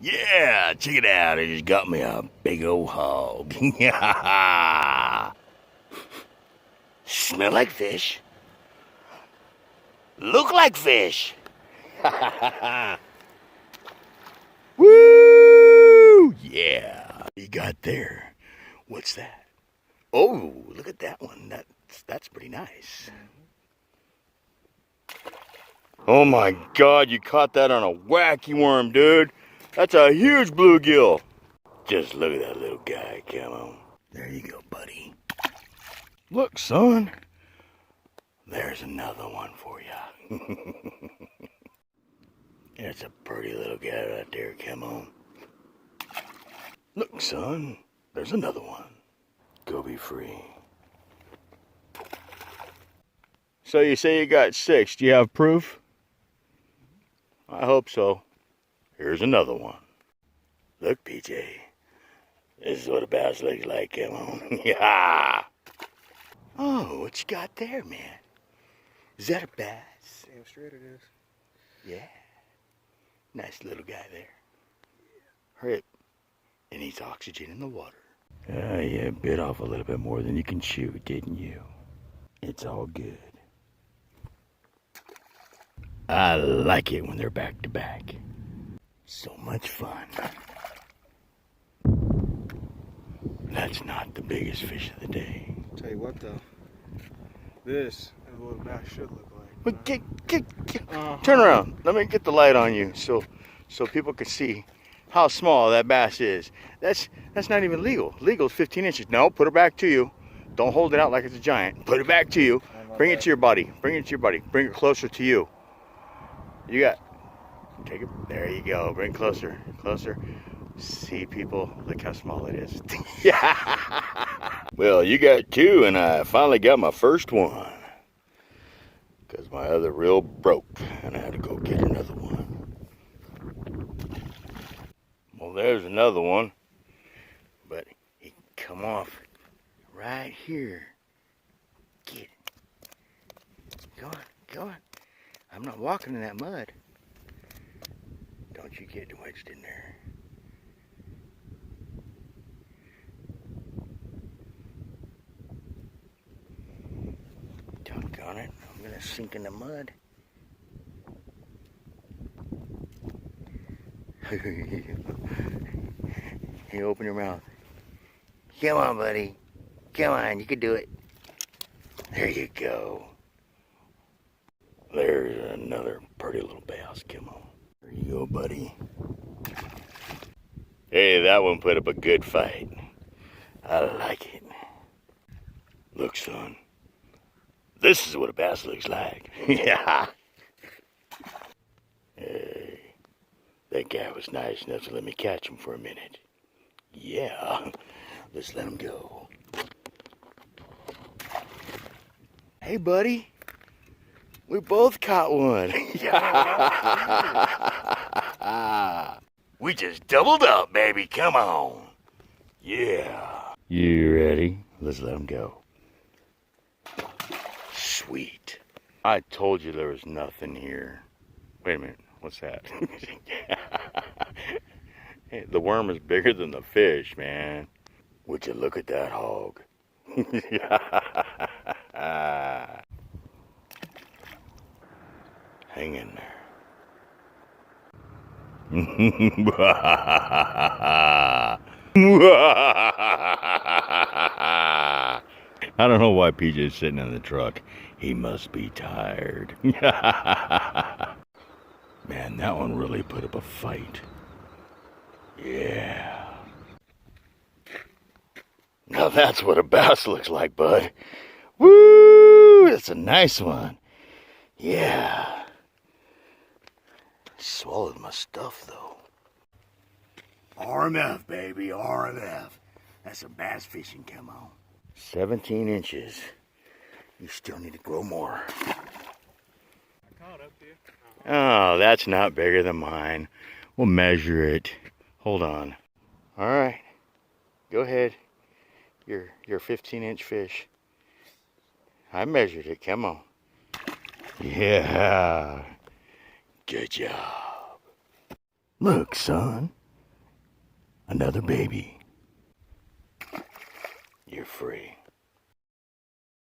Yeah, check it out. I just got me a big old hog. Smell like fish. Look like fish. Woo! Yeah. You got there. What's that? Oh, look at that one. That's pretty nice. Oh my God, you caught that on a wacky worm, dude. That's a huge bluegill. Just look at that little guy. Come on. There you go, buddy. Look, son. There's another one for you. It's a pretty little guy right there. Come on. Look, son. There's another one. Go be free. So you say you got 6. Do you have proof? I hope so. Here's another one. Look, PJ. This is what a bass looks like. Come on. Yeah. Oh, what you got there, man? Is that a bass? Damn straight it is. Yeah. Nice little guy there. Hurry up. It needs oxygen in the water. You bit off a little bit more than you can chew, didn't you? It's all good. I like it when they're back to back. So much fun. That's not the biggest fish of the day. Tell you what though, this is what a bass should look like. But turn around. Let me get the light on you so people can see how small that bass is. That's not even legal. Legal is 15 inches. No, put it back to you. Don't hold it out like it's a giant. Put it back to you. Bring it to your buddy. Bring it to your buddy. Bring it closer to you. You got. Take it. There you go. Bring it closer. Closer. See, people, look how small it is. Yeah. Well, you got 2, and I finally got my first one. Because my other reel broke, and I had to go get another one. Well, there's another one. But he can come off right here. Get it. Go on, go on. I'm not walking in that mud. Don't you get wedged in there. Doggone it, I'm gonna sink in the mud. You open your mouth. Come on, buddy. Come on, you can do it. There you go. There's another pretty little bass. Come on. There you go, buddy. Hey, that one put up a good fight. I like it. Look, son. This is what a bass looks like. Yeah. Hey, that guy was nice enough to let me catch him for a minute. Yeah. Let's let him go. Hey, buddy. We both caught one. We just doubled up, baby. Come on. Yeah. You ready? Let's let him go. Sweet. I told you there was nothing here. Wait a minute. What's that? Hey, the worm is bigger than the fish, man. Would you look at that hog? Hang in there. I don't know why PJ's sitting in the truck. He must be tired. Man, that one really put up a fight. Yeah. Now that's what a bass looks like, bud. Woo! That's a nice one. Yeah. Swallowed my stuff, though. RMF, baby, RMF. That's some bass fishing, come on. 17 inches. You still need to grow more. I caught up here. Oh, that's not bigger than mine. We'll measure it. Hold on. All right. Go ahead. Your 15-inch fish. I measured it. Come on. Yeah. Good job. Look, son. Another baby. You're free.